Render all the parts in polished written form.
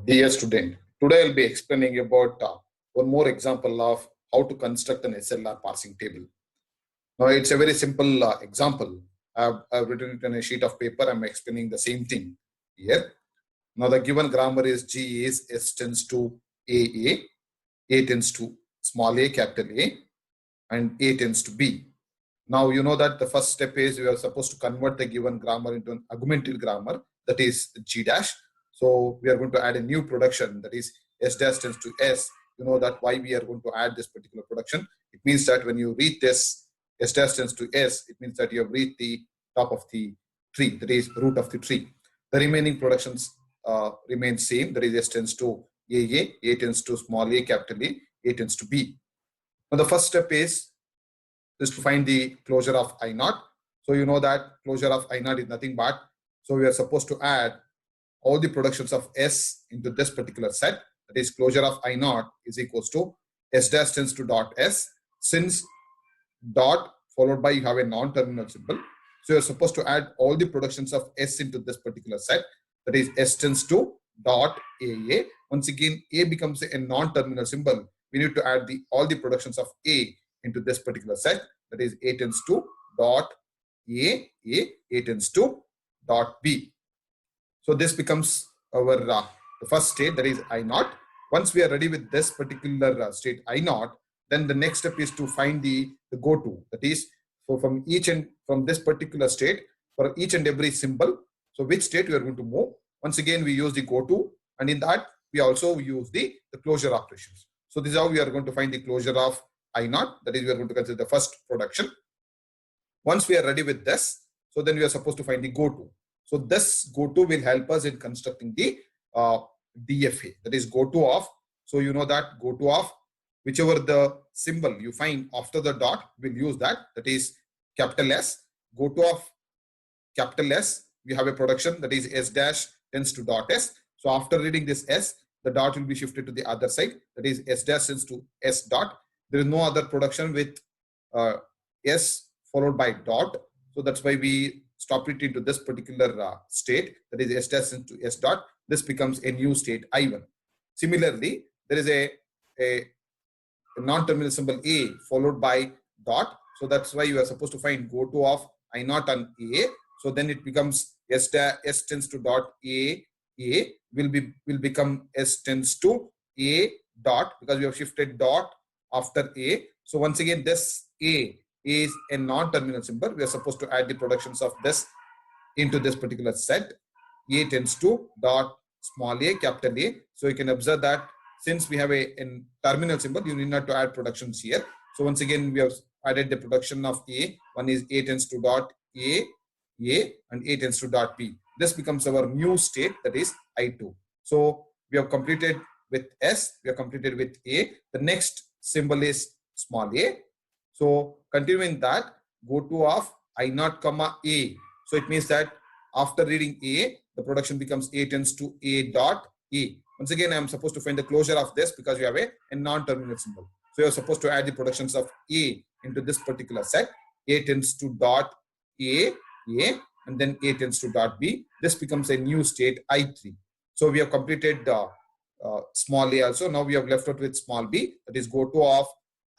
Dear student, today I'll be explaining about one more example of how to construct an SLR parsing table. Now it's a very simple example. I've written it on a sheet of paper. I'm explaining the same thing here. Now the given grammar is G is S tends to A tends to small a, capital A, and A tends to B. Now you know that the first step is we are supposed to convert the given grammar into an augmented grammar, that is G dash. So we are going to add a new production, that is S dash tends to S. You know that why we are going to add this particular production. It means that when you read this S dash tends to S, it means that you have reached the top of the tree, that is root of the tree. The remaining productions remain same, that is S tends to A tends to small a, capital A tends to B. Now the first step is to find the closure of I naught. So you know that closure of I naught is nothing but, so we are supposed to add all the productions of S into this particular set. That is closure of I naught is equals to S dash tends to dot S. Since dot followed by you have a non-terminal symbol, so you're supposed to add all the productions of S into this particular set. That is S tends to dot AA. Once again, A becomes a non-terminal symbol. We need to add all the productions of A into this particular set. That is A tends to dot A tends to dot B. So this becomes our the first state, that is I naught. Once we are ready with this particular state I naught, then the next step is to find the go to. That is, so from this particular state, for each and every symbol, so which state we are going to move. Once again, we use the go to, and in that we also use the closure operations. So this is how we are going to find the closure of I naught. That is, we are going to consider the first production. Once we are ready with this, so then we are supposed to find the go to. So this go to will help us in constructing the DFA. That is go to of. So you know that go to of whichever the symbol you find after the dot, we'll use that. That is capital S. Go to of capital S, we have a production, that is S dash tends to dot S. So after reading this S, the dot will be shifted to the other side. That is S dash tends to S dot. There is no other production with S followed by dot. So that's why we stop it into this particular state. That is S dash tends to S dot. This becomes a new state I1. Similarly, there is a non-terminal symbol A followed by dot. So that's why you are supposed to find go to of I naught on A. So then it becomes S tends to dot A will become S tends to A dot, because we have shifted dot after A. So once again, this A is a non-terminal symbol. We are supposed to add the productions of this into this particular set. A tends to dot small a, capital A. So you can observe that since we have a terminal symbol, you need not to add productions here. So once again, we have added the production of A. One is A tends to dot A, and A tends to dot B. This becomes our new state, that is I2. So we have completed with S, we have completed with A. The next symbol is small a. So continuing that, go to of I naught comma A. So it means that after reading A, the production becomes A tends to A dot A. Once again, I am supposed to find the closure of this because we have a non-terminal symbol. So you are supposed to add the productions of A into this particular set. A tends to dot A, and then A tends to dot B. This becomes a new state I3. So we have completed small a also. Now we have left out with small b. That is go to of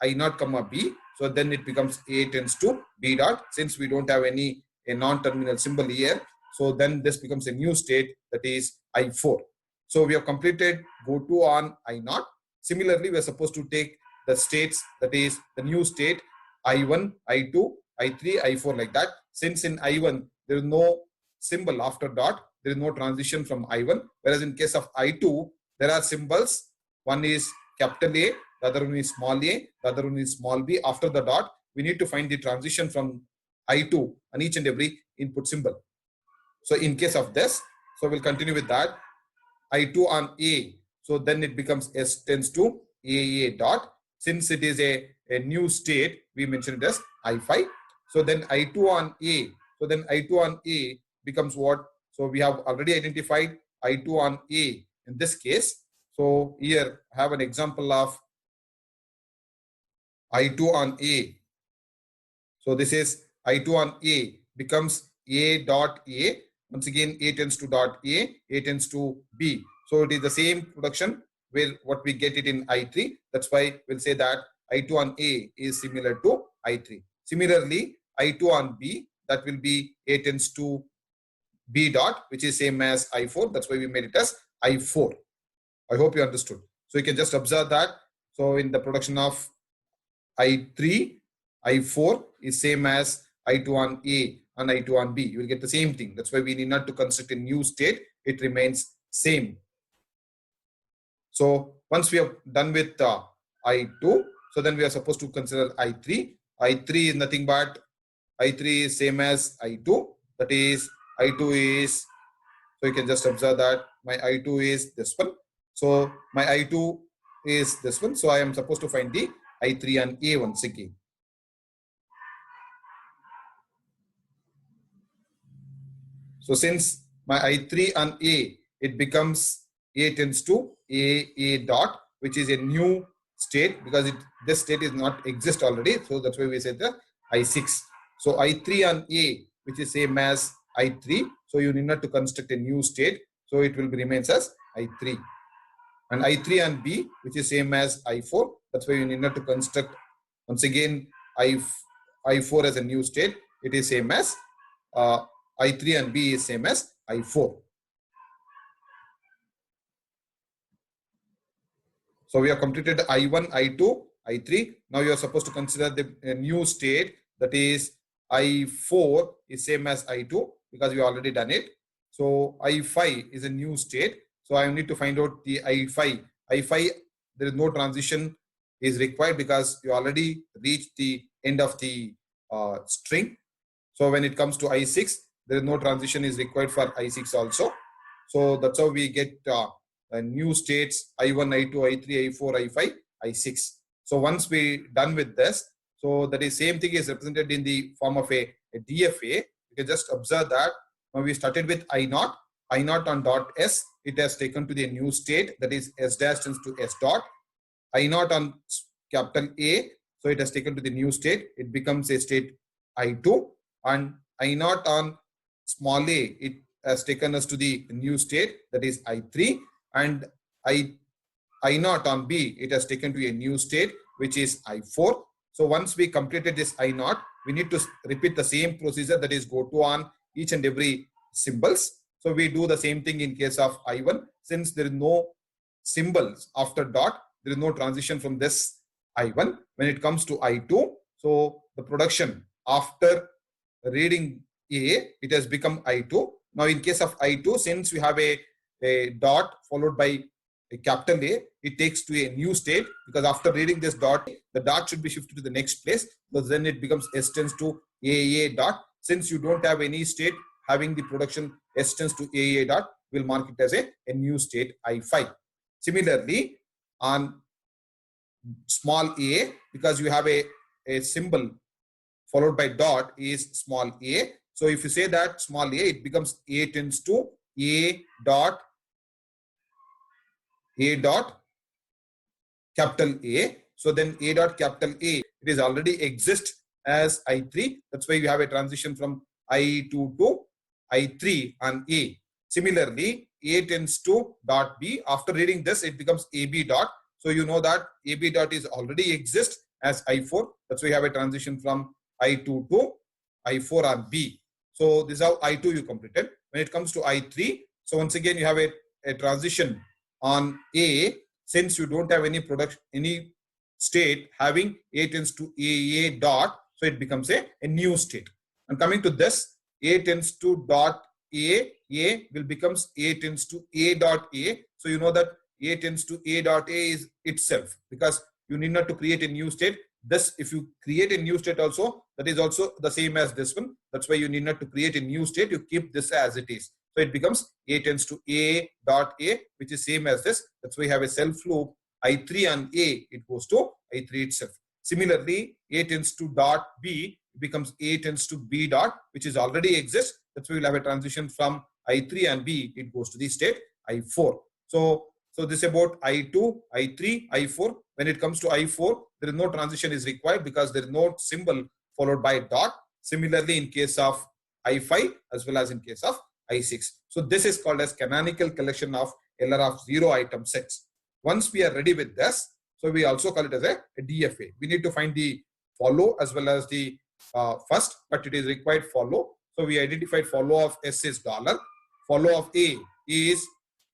I naught comma B. So then it becomes A tends to B dot. Since we don't have a non-terminal symbol here, so then this becomes a new state, that is I4. So we have completed go to on I naught. Similarly, we are supposed to take the states, that is the new state I1, I2, I3, I4 like that. Since in I1 there is no symbol after dot, there is no transition from I1. Whereas in case of I2, there are symbols. One is capital A, the other one is small a, the other one is small b. After the dot, we need to find the transition from I2 on each and every input symbol. So in case of this, so we'll continue with that. I2 on A. So then it becomes S tends to AA dot. Since it is a new state, we mentioned it as I5. So then I2 on A. So then I2 on A becomes what? So we have already identified I2 on A in this case. So here I have an example of I2 on A. So this is I2 on A becomes A dot A. Once again, A tends to dot A tends to B. So it is the same production where what we get it in I3. That's why we'll say that I2 on A is similar to I3. Similarly, I2 on B, that will be A tends to B dot, which is same as I4. That's why we made it as I4. I hope you understood. So you can just observe that. So in the production of I3, I4 is same as I2 on A and I2 on B. You will get the same thing. That's why we need not to construct a new state. It remains same. So once we have done with I2, so then we are supposed to consider I3. I3 is nothing but I3 is same as I2. That is I2 is, so you can just observe that my I2 is this one. So my I2 is this one. So I am supposed to find the I3 and A once again. So since my I3 and A, it becomes A tends to A dot, which is a new state because this state is not exist already. So that's why we say the I6. So I3 and A, which is same as I3. So you need not to construct a new state. So it will remains as I3. And I3 and B, which is same as I4. That's why you need not to construct once again I4 as a new state. It is same as I3 and B is same as I4. So we have completed I1, I2, I3. Now you are supposed to consider the new state, that is I4 is same as I2 because we already done it. So I5 is a new state. So I need to find out the I5. I5, there is no transition is required because you already reached the end of the string. So when it comes to I6, there is no transition is required for I6 also. So that's how we get new states I1, I2, I3, I4, I5, I6. So once we done with this, so that is same thing is represented in the form of a DFA. You can just observe that now we started with I0. I0 on dot S, it has taken to the new state, that is S dash tends to S dot. I0 on capital A, so it has taken to the new state. It becomes a state I2, and I0 on small a, it has taken us to the new state, that is I3, and I0 on B, it has taken to a new state, which is I4. So once we completed this I0, we need to repeat the same procedure, that is go to on each and every symbols. So we do the same thing in case of I1. Since there is no symbols after dot, there is no transition from this I1. When it comes to I2, so the production after reading A, it has become I2. Now in case of I2, since we have a dot followed by a capital A, it takes to a new state because after reading this dot, the dot should be shifted to the next place. So then it becomes S tends to A dot. Since you don't have any state having the production S tends to A dot, we'll mark it as a new state I5. Similarly, on small a, because you have a symbol followed by dot is small a. So if you say that small a, it becomes A tends to A dot capital A. So then A dot capital A, it is already exist as I3. That's why we have a transition from I2 to I3 on A. Similarly, A tends to dot B. After reading this, it becomes AB dot. So you know that AB dot is already exist as I4. That's why we have a transition from I2 to I4 on B. So this is how I2 you completed. When it comes to I3, so once again you have a transition on A. Since you don't have any product, any state having A tends to A dot, so it becomes a new state. And coming to this, A tends to dot A will becomes A tends to A dot A. So you know that A tends to A dot A is itself, because you need not to create a new state. This, if you create a new state also, that is also the same as this one. That's why you need not to create a new state. You keep this as it is. So it becomes A tends to A dot A, which is same as this. That's why we have a self loop. I3 and A, it goes to I3 itself. Similarly, A tends to dot B, it becomes A tends to B dot, which is already exists. That's why we'll have a transition from I3 and B, it goes to the state I4. So this is about I2, I3, I4. When it comes to I4, there is no transition is required because there is no symbol followed by a dot. Similarly, in case of I5 as well as in case of I6. So this is called as canonical collection of LR of 0 item sets. Once we are ready with this, so we also call it as a DFA. We need to find the follow as well as the first, but it is required follow. So we identified follow of S is dollar. Follow of A is,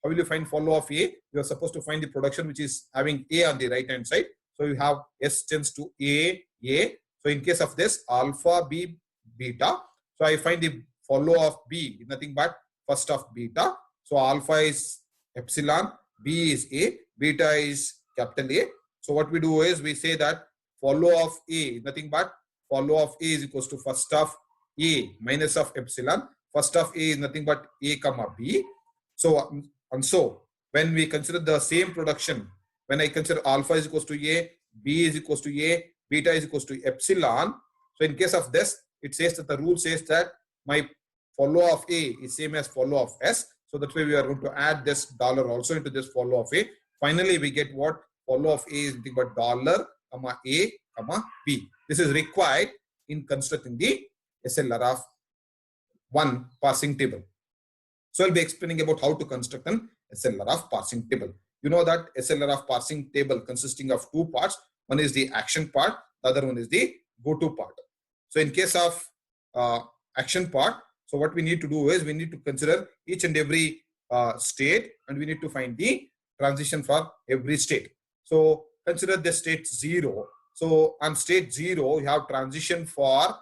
how will you find follow of A? You are supposed to find the production which is having A on the right hand side. So you have S tends to A. So in case of this, alpha, B, beta. So I find the follow of B, nothing but first of beta. So alpha is epsilon, B is A, beta is capital A. So what we do is we say that follow of A, nothing but follow of A is equals to first of A minus of epsilon. First of A is nothing but A comma B. So, and so when we consider the same production, when I consider alpha is equals to A, B is equals to A, beta is equals to epsilon. So in case of this, it says that the rule says that my follow of A is same as follow of S. So that's why we are going to add this dollar also into this follow of A. Finally, we get what? Follow of A is nothing but dollar, comma A, comma B. This is required in constructing the SLR of one parsing table. So I'll be explaining about how to construct an SLR of parsing table. You know that SLR of parsing table consisting of two parts. One is the action part, the other one is the go-to part. So in case of action part, so what we need to do is we need to consider each and every state, and we need to find the transition for every state. So consider the state 0. So on state 0, you have transition for,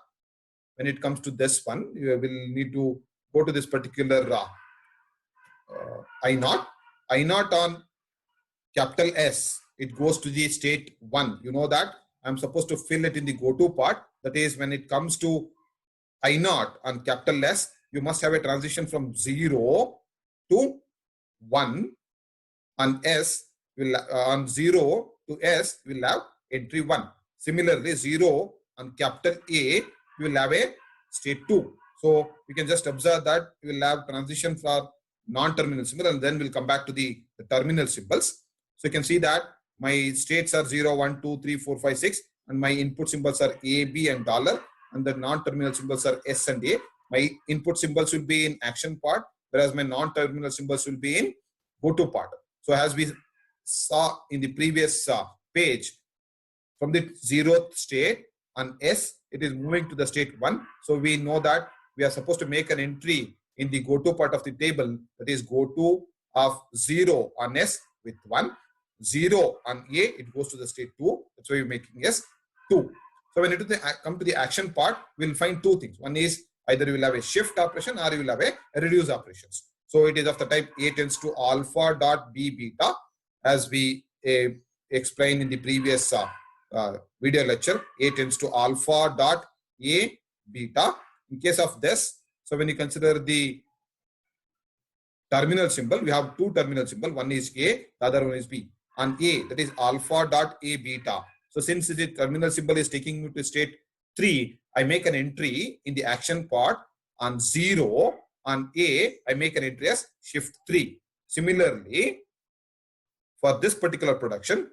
when it comes to this one, you will need to go to this particular I0. I0 on capital S, it goes to the state 1. You know that I'm supposed to fill it in the go-to part. That is, when it comes to I0 on capital S, you must have a transition from 0 to 1. On S, on 0 to S, we will have entry 1. Similarly, 0 on capital A, you will have a state 2. So you can just observe that you will have transition for non-terminal symbol, and then we'll come back to the terminal symbols. So you can see that my states are 0, 1, 2, 3, 4, 5, 6, and my input symbols are A, B, and dollar, and the non-terminal symbols are S and A. My input symbols will be in action part, whereas my non-terminal symbols will be in go-to part. So as we saw in the previous page, from the 0th state on S, it is moving to the state 1. So we know that we are supposed to make an entry in the go-to part of the table, that is go-to of 0 on S with 1. 0 on A, it goes to the state 2. That's why we're making S 2. So when it come to the action part, we'll find two things. One is either you will have a shift operation or you will have a reduce operations. So it is of the type A tends to alpha dot B beta, as we explained in the previous video lecture. A tends to alpha dot A beta. In case of this, so when you consider the terminal symbol, we have two terminal symbol. One is A, the other one is B. On A, that is alpha dot A beta. So since the terminal symbol is taking me to state 3, I make an entry in the action part. On 0, on A, I make an entry as shift 3. Similarly, for this particular production,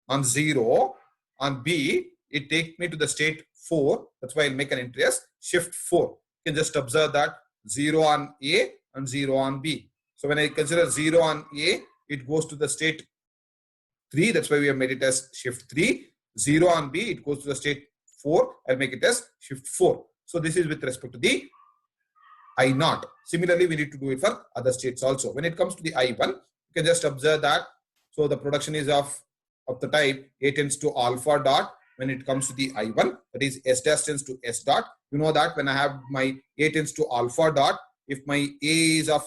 on 0, on B, it takes me to the state 4. That's why I'll make an entry as shift 4. You can just observe that 0 on A and 0 on B. So when I consider 0 on A, it goes to the state 3. That's why we have made it as shift 3. 0 on B, it goes to the state 4. I'll make it as shift 4. So this is with respect to the I0. Similarly, we need to do it for other states also. When it comes to the I1, you can just observe that. So the production is of the type A tends to alpha dot. When it comes to the I1, that is S dash tends to S dot. You know that when I have my A tends to alpha dot, if my A is of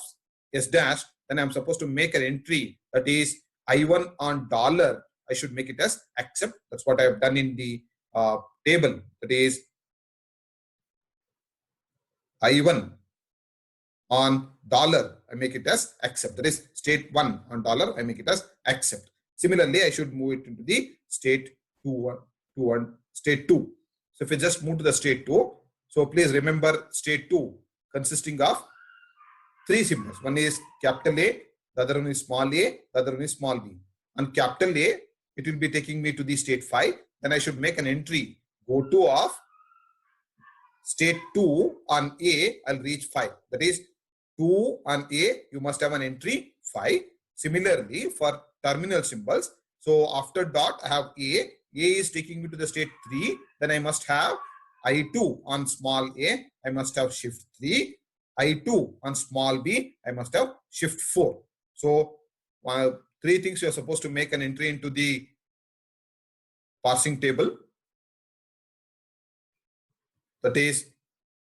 S dash, then I'm supposed to make an entry, that is I1 on dollar. I should make it as accept. That's what I have done in the table. That is I1 on dollar, I make it as accept. That is state 1 on dollar, I make it as accept. Similarly, I should move it into the state 2, state 2. So if we just move to the state 2, so please remember state 2 consisting of 3 symbols. One is capital A, the other one is small a, the other one is small b. On capital A, it will be taking me to the state 5. Then I should make an entry, go to of state 2 on A, I'll reach 5. That is 2 on A, you must have an entry 5. Similarly, for terminal symbols, so after dot, I have A. A is taking me to the state 3. Then I must have I2 on small a. I must have shift 3. I2 on small b. I must have shift 4. So, three things you are supposed to make an entry into the parsing table. That is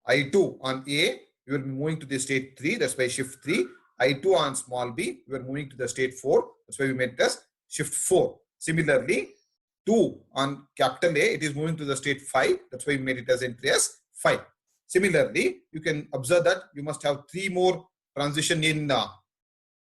I2 on A, you will be moving to the state 3, that's by shift 3. I2 on small b, you are moving to the state 4, that's why we made it as shift 4. Similarly, 2 on capital A, it is moving to the state 5, that's why we made it as entry as 5. Similarly, you can observe that you must have 3 more transition in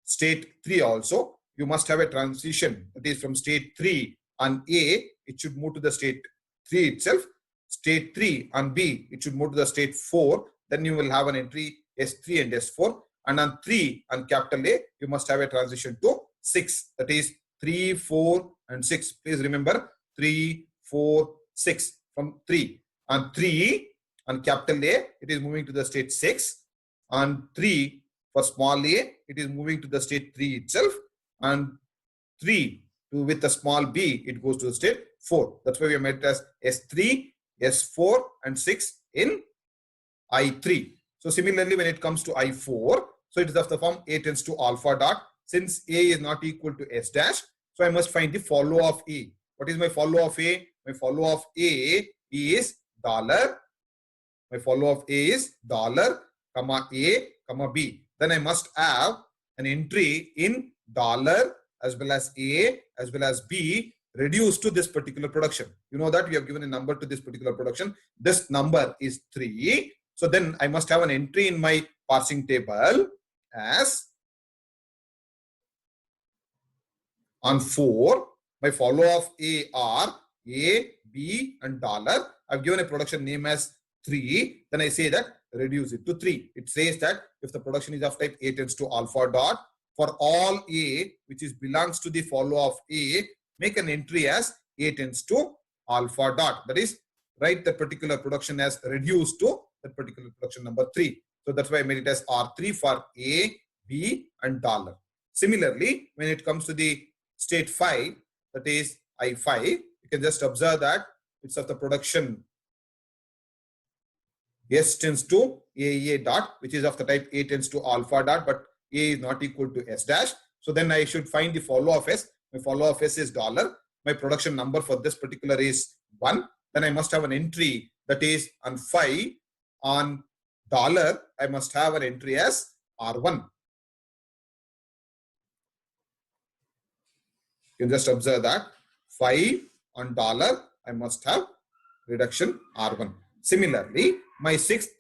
state 3 also. You must have a transition, that is from state 3 on A, it should move to the state 3 itself. State 3 on B, it should move to the state 4. Then you will have an entry S3 and S4. And on 3 on capital A, you must have a transition to 6. That is 3, 4 and 6. Please remember 3, 4, 6 from 3. On 3 on capital A, it is moving to the state 6. On 3 for small a, it is moving to the state 3 itself. And 3 with the small b, it goes to the state 4. That's why we have made it as S3, S4 and 6 in I3. So similarly, when it comes to I4, so it is of the form A tends to alpha dot. Since A is not equal to S dash, so I must find the follow of A. What is my follow of A? My follow of A is dollar. My follow of A is dollar, comma A, comma B. Then I must have an entry in dollar as well as A as well as B reduced to this particular production. You know that we have given a number to this particular production. This number is 3. So then I must have an entry in my parsing table as on 4. My follow of A are A, B and dollar. I've given a production name as 3. Then I say that reduce it to 3. It says that if the production is of type A tends to alpha dot, for all A which is belongs to the follow of A, make an entry as A tends to alpha dot. That is, write that particular production as reduced to that particular production number 3. So that's why I made it as R3 for A, B and dollar. Similarly, when it comes to the state 5, that is I5, you can just observe that it's of the production S tends to A dot, which is of the type A tends to alpha dot, but A is not equal to S dash. So then I should find the follow of S. My follow of S is dollar. My production number for this particular is 1. Then I must have an entry that is on 5 on dollar. I must have an entry as R1. You can just observe that 5 on dollar. I must have reduction R1. Similarly, my sixth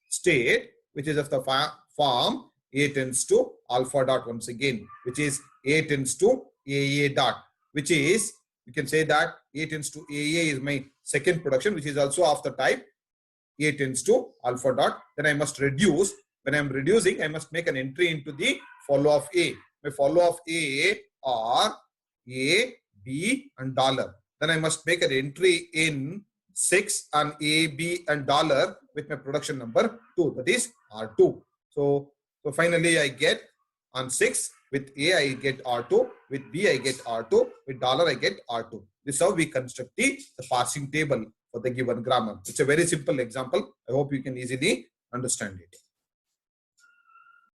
state, which is of the form A tends to alpha dot once again, which is A tends to AA dot, which is, you can say that A tends to AA is my second production, which is also of the type A tends to alpha dot. Then I must reduce. When I am reducing, I must make an entry into the follow of A. My follow of A are A, B and dollar. Then I must make an entry in 6 on A, B and dollar with my production number 2, that is R2. So finally I get on 6 with A I get R2, with B I get R2, with dollar I get R2. This is how we construct the parsing table for the given grammar. It's a very simple example. I hope you can easily understand it.